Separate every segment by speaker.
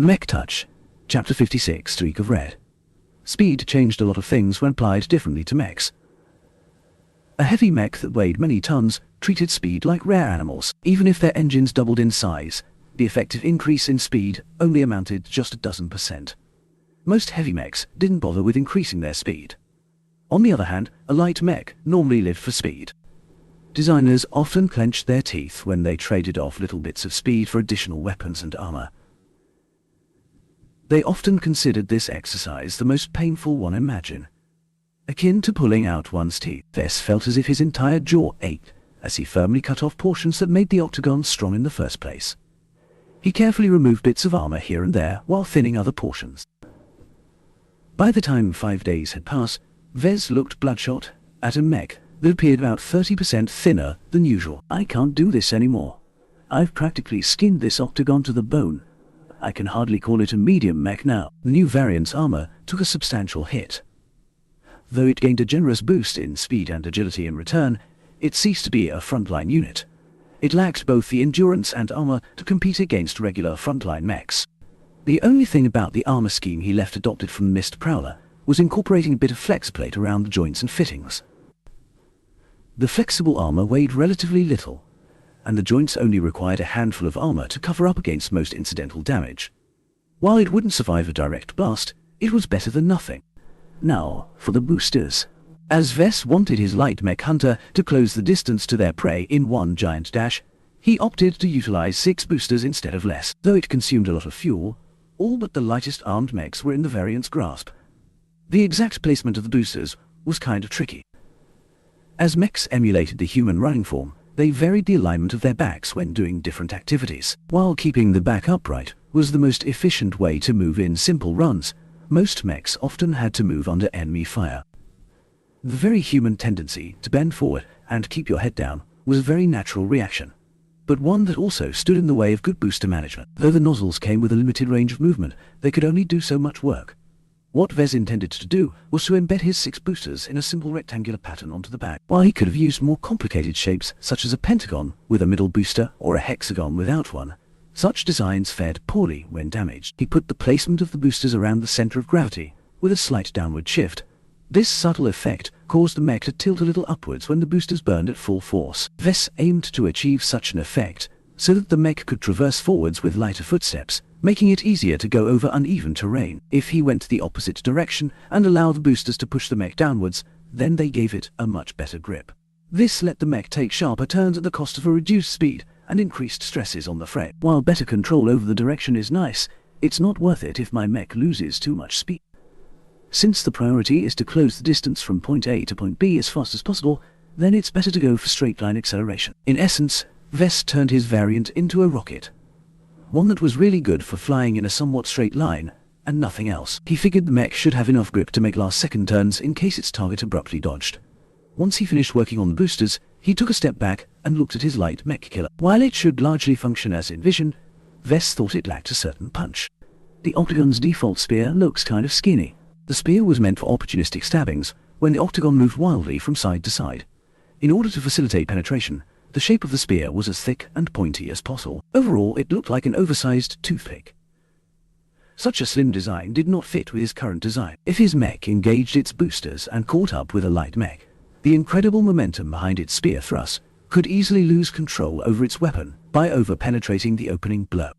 Speaker 1: Mech Touch, Chapter 56, Streak of Red. Speed changed a lot of things when applied differently to mechs. A heavy mech that weighed many tons treated speed like rare animals. Even if their engines doubled in size, the effective increase in speed only amounted to just a dozen%. Most heavy mechs didn't bother with increasing their speed. On the other hand, a light mech normally lived for speed. Designers often clenched their teeth when they traded off little bits of speed for additional weapons and armor. They often considered this exercise the most painful one imagined. Akin to pulling out one's teeth, Vess felt as if his entire jaw ached as he firmly cut off portions that made the octagon strong in the first place. He carefully removed bits of armor here and there while thinning other portions. By the time 5 days had passed, Vess looked bloodshot at a mech that appeared about 30% thinner than usual. "I can't do this anymore. I've practically skinned this octagon to the bone. I can hardly call it a medium mech now." The new variant's armor took a substantial hit. Though it gained a generous boost in speed and agility in return, it ceased to be a frontline unit. It lacked both the endurance and armor to compete against regular frontline mechs. The only thing about the armor scheme he left adopted from the Mist Prowler was incorporating a bit of flex plate around the joints and fittings. The flexible armor weighed relatively little, and the joints only required a handful of armor to cover up against most incidental damage. While it wouldn't survive a direct blast, it was better than nothing. Now, for the boosters. As Vess wanted his light mech hunter to close the distance to their prey in one giant dash, he opted to utilize 6 boosters instead of less. Though it consumed a lot of fuel, all but the lightest armed mechs were in the variant's grasp. The exact placement of the boosters was kind of tricky. As mechs emulated the human running form, they varied the alignment of their backs when doing different activities. While keeping the back upright was the most efficient way to move in simple runs, most mechs often had to move under enemy fire. The very human tendency to bend forward and keep your head down was a very natural reaction, but one that also stood in the way of good booster management. Though the nozzles came with a limited range of movement, they could only do so much work. What Vess intended to do was to embed his 6 boosters in a simple rectangular pattern onto the back. While he could have used more complicated shapes such as a pentagon with a middle booster or a hexagon without one, such designs fared poorly when damaged. He put the placement of the boosters around the center of gravity with a slight downward shift. This subtle effect caused the mech to tilt a little upwards when the boosters burned at full force. Vess aimed to achieve such an effect so that the mech could traverse forwards with lighter footsteps, making it easier to go over uneven terrain. If he went the opposite direction and allowed the boosters to push the mech downwards, then they gave it a much better grip. This let the mech take sharper turns at the cost of a reduced speed and increased stresses on the frame. While better control over the direction is nice, it's not worth it if my mech loses too much speed. Since the priority is to close the distance from point A to point B as fast as possible, then it's better to go for straight-line acceleration. In essence, Vess turned his variant into a rocket. One that was really good for flying in a somewhat straight line, and nothing else. He figured the mech should have enough grip to make last-second turns in case its target abruptly dodged. Once he finished working on the boosters, he took a step back and looked at his light mech killer. While it should largely function as envisioned, Vess thought it lacked a certain punch. The octagon's default spear looks kind of skinny. The spear was meant for opportunistic stabbings, when the octagon moved wildly from side to side. In order to facilitate penetration, the shape of the spear was as thick and pointy as possible. Overall, it looked like an oversized toothpick. Such a slim design did not fit with his current design. If his mech engaged its boosters and caught up with a light mech, the incredible momentum behind its spear thrust could easily lose control over its weapon by over-penetrating the opening blow.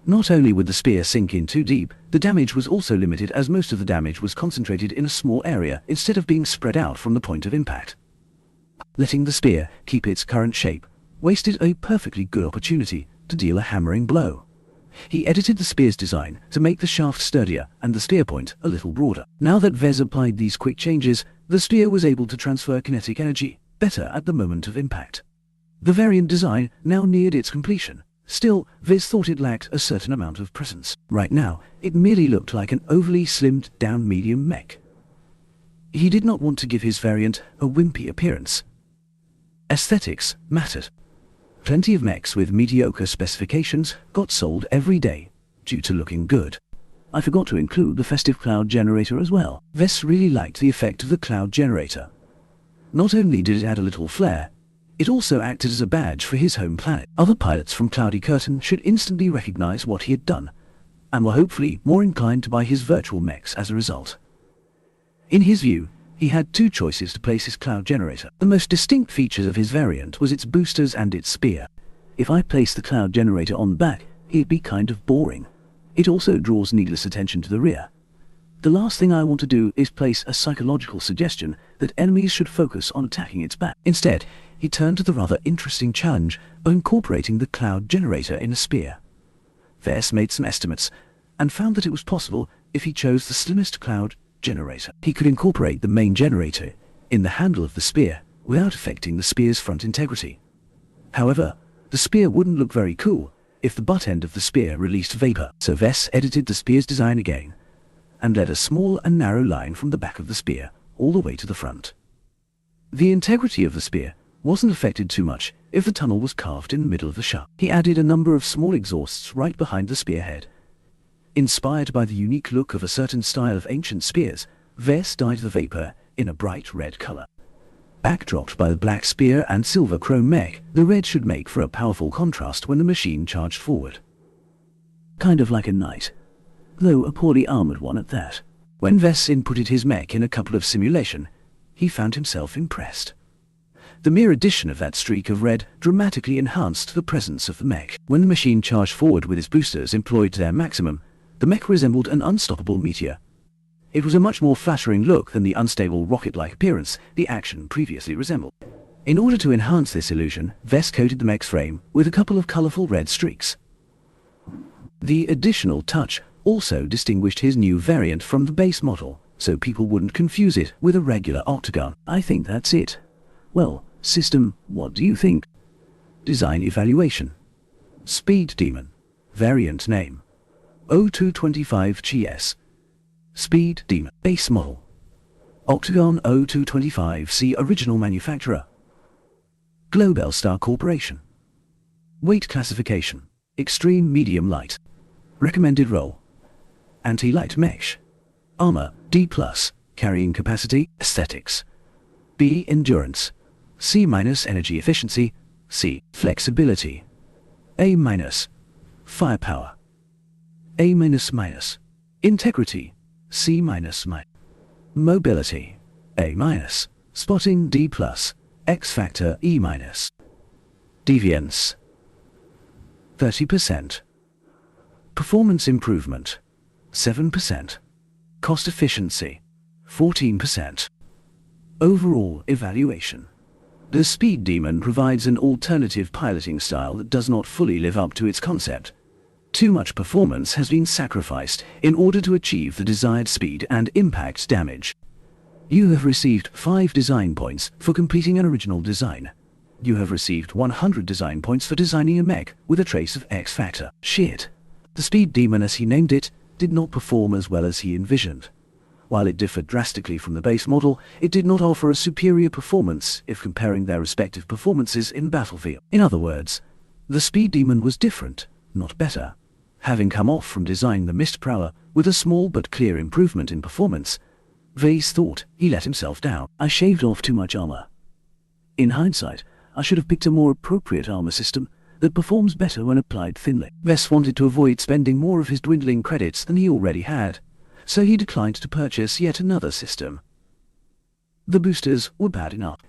Speaker 1: Not only would the spear sink in too deep, the damage was also limited as most of the damage was concentrated in a small area instead of being spread out from the point of impact. Letting the spear keep its current shape wasted a perfectly good opportunity to deal a hammering blow. He edited the spear's design to make the shaft sturdier and the spear point a little broader. Now that Vess applied these quick changes, the spear was able to transfer kinetic energy better at the moment of impact. The variant design now neared its completion. Still, Vess thought it lacked a certain amount of presence. Right now, it merely looked like an overly slimmed-down medium mech. He did not want to give his variant a wimpy appearance. Aesthetics mattered. Plenty of mechs with mediocre specifications got sold every day due to looking good. I forgot to include the festive cloud generator as well. Vess really liked the effect of the cloud generator. Not only did it add a little flair, it also acted as a badge for his home planet. Other pilots from Cloudy Curtain should instantly recognize what he had done. and were hopefully more inclined to buy his virtual mechs as a result. In his view, he had two choices to place his cloud generator. The most distinct features of his variant was its boosters and its spear. If I place the cloud generator on the back, it'd be kind of boring. It also draws needless attention to the rear. The last thing I want to do is place a psychological suggestion that enemies should focus on attacking its back. Instead, he turned to the rather interesting challenge of incorporating the cloud generator in a spear. Vess made some estimates, and found that it was possible if he chose the slimmest cloud generator. He could incorporate the main generator in the handle of the spear without affecting the spear's front integrity. However, the spear wouldn't look very cool if the butt end of the spear released vapor, so Vess edited the spear's design again and led a small and narrow line from the back of the spear all the way to the front. The integrity of the spear wasn't affected too much if the tunnel was carved in the middle of the shaft. He added a number of small exhausts right behind the spearhead. Inspired by the unique look of a certain style of ancient spears, Vess dyed the vapor in a bright red color. Backdropped by the black spear and silver chrome mech, the red should make for a powerful contrast when the machine charged forward. Kind of like a knight, though a poorly armored one at that. When Vess inputted his mech in a couple of simulation, he found himself impressed. The mere addition of that streak of red dramatically enhanced the presence of the mech. When the machine charged forward with its boosters employed to their maximum, the mech resembled an unstoppable meteor. It was a much more flattering look than the unstable rocket-like appearance the action previously resembled. In order to enhance this illusion, Vess coated the mech's frame with a couple of colorful red streaks. The additional touch also distinguished his new variant from the base model, so people wouldn't confuse it with a regular octagon. I think that's it. Well, system, what do you think? Design evaluation. Speed Demon. Variant name: 0225 GS. Speed Demon. Base model: Octagon 0225. See original manufacturer: Global Star Corporation. Weight classification: extreme medium light. Recommended role: anti-light mesh. Armor: D+. Carrying capacity: aesthetics. B. Endurance. C-. Energy efficiency. C. Flexibility. A-. Firepower. A-. Integrity. C-. Mobility. A-. Spotting. D+. X factor. E-. Deviance 30%. Performance improvement 7%. Cost efficiency 14%. Overall evaluation: the Speed Demon provides an alternative piloting style that does not fully live up to its concept. Too much performance has been sacrificed in order to achieve the desired speed and impact damage. You have received 5 design points for completing an original design. You have received 100 design points for designing a mech with a trace of X Factor. Shit. The Speed Demon, as he named it, did not perform as well as he envisioned. While it differed drastically from the base model, it did not offer a superior performance if comparing their respective performances in battlefield. In other words, the Speed Demon was different, not better. Having come off from designing the Mist Prowler with a small but clear improvement in performance, Vess thought he let himself down. I shaved off too much armor. In hindsight, I should have picked a more appropriate armor system that performs better when applied thinly. Vess wanted to avoid spending more of his dwindling credits than he already had, so he declined to purchase yet another system. The boosters were bad enough.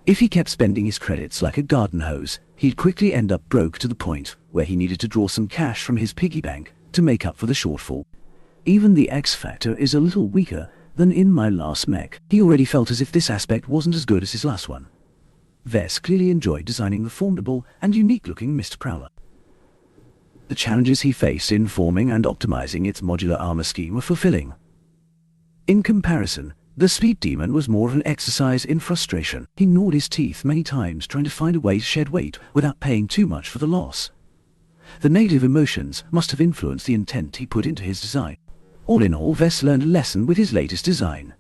Speaker 1: If he kept spending his credits like a garden hose, he'd quickly end up broke to the point where he needed to draw some cash from his piggy bank to make up for the shortfall. Even the X Factor is a little weaker than in my last mech. He already felt as if this aspect wasn't as good as his last one. Vess clearly enjoyed designing the formidable and unique-looking Mist Prowler. The challenges he faced in forming and optimizing its modular armor scheme were fulfilling. In comparison, the Speed Demon was more of an exercise in frustration. He gnawed his teeth many times trying to find a way to shed weight without paying too much for the loss. The negative emotions must have influenced the intent he put into his design. All in all, Vess learned a lesson with his latest design.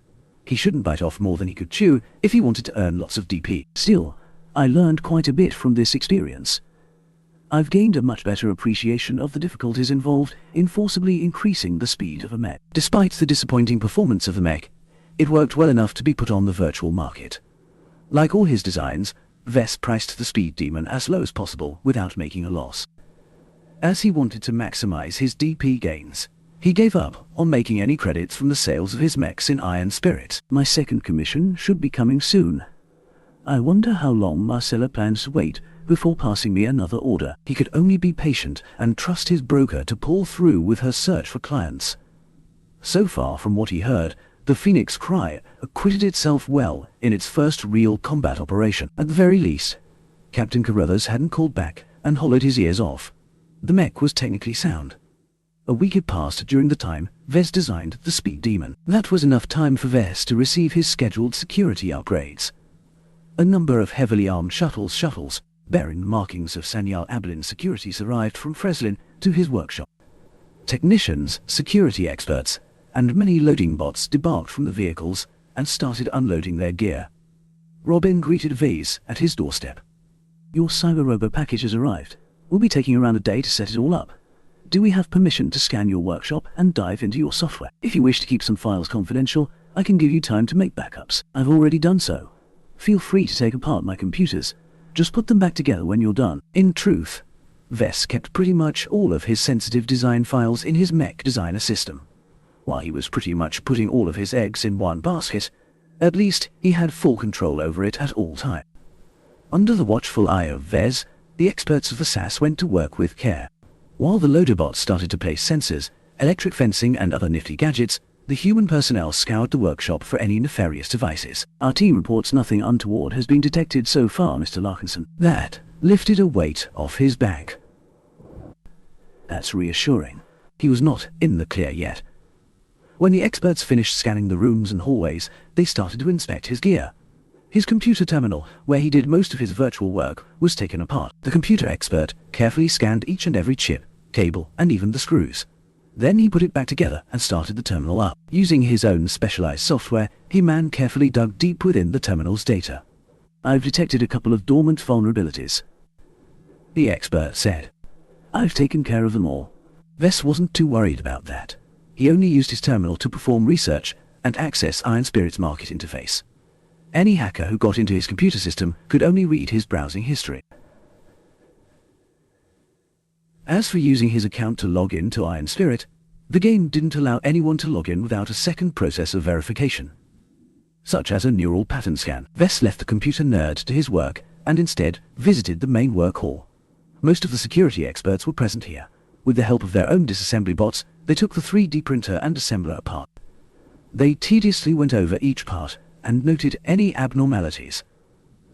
Speaker 1: He shouldn't bite off more than he could chew if he wanted to earn lots of DP. Still, I learned quite a bit from this experience. I've gained a much better appreciation of the difficulties involved in forcibly increasing the speed of a mech. Despite the disappointing performance of the mech, it worked well enough to be put on the virtual market. Like all his designs, Vess priced the Speed Demon as low as possible without making a loss. As he wanted to maximize his DP gains, He gave up on making any credits from the sales of his mechs in Iron Spirit. My second commission should be coming soon. I wonder how long Marcella plans to wait before passing me another order. He could only be patient and trust his broker to pull through with her search for clients. So far from what he heard, the Phoenix Cry acquitted itself well in its first real combat operation. At the very least, Captain Carruthers hadn't called back and hollowed his ears off. The mech was technically sound. A week had passed during the time Vez designed the Speed Demon. That was enough time for Vez to receive his scheduled security upgrades. A number of heavily armed shuttles, bearing the markings of Sanyal Ablin Securities, arrived from Freslin to his workshop. Technicians, security experts, and many loading bots debarked from the vehicles and started unloading their gear. Robin greeted Vez at his doorstep. Your cyber-robo package has arrived. We'll be taking around a day to set it all up. Do we have permission to scan your workshop and dive into your software? If you wish to keep some files confidential, I can give you time to make backups. I've already done so. Feel free to take apart my computers. Just put them back together when you're done. In truth, Vess kept pretty much all of his sensitive design files in his Mech designer system. While he was pretty much putting all of his eggs in one basket, at least he had full control over it at all times. Under the watchful eye of Vez, the experts of the SAS went to work with care. While the loaderbots started to place sensors, electric fencing and other nifty gadgets, the human personnel scoured the workshop for any nefarious devices. Our team reports nothing untoward has been detected so far, Mr. Larkinson. That lifted a weight off his back. That's reassuring. He was not in the clear yet. When the experts finished scanning the rooms and hallways, they started to inspect his gear. His computer terminal, where he did most of his virtual work, was taken apart. The computer expert carefully scanned each and every chip, cable, and even the screws. Then he put it back together and started the terminal up. Using his own specialized software, He-Man carefully dug deep within the terminal's data. I've detected a couple of dormant vulnerabilities, the expert said. I've taken care of them all. Vess wasn't too worried about that. He only used his terminal to perform research and access Iron Spirit's market interface. Any hacker who got into his computer system could only read his browsing history. As for using his account to log in to Iron Spirit, the game didn't allow anyone to log in without a second process of verification, such as a neural pattern scan. Vess left the computer nerd to his work and instead visited the main work hall. Most of the security experts were present here. With the help of their own disassembly bots, they took the 3D printer and assembler apart. They tediously went over each part and noted any abnormalities.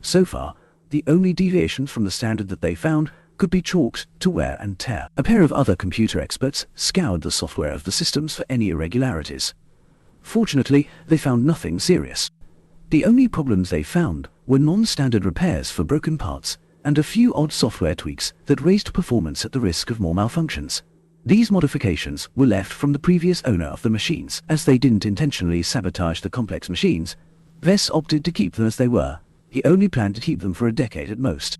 Speaker 1: So far, the only deviations from the standard that they found could be chalked to wear and tear. A pair of other computer experts scoured the software of the systems for any irregularities. Fortunately, they found nothing serious. The only problems they found were non-standard repairs for broken parts and a few odd software tweaks that raised performance at the risk of more malfunctions. These modifications were left from the previous owner of the machines. As they didn't intentionally sabotage the complex machines, Vess opted to keep them as they were. He only planned to keep them for a decade at most.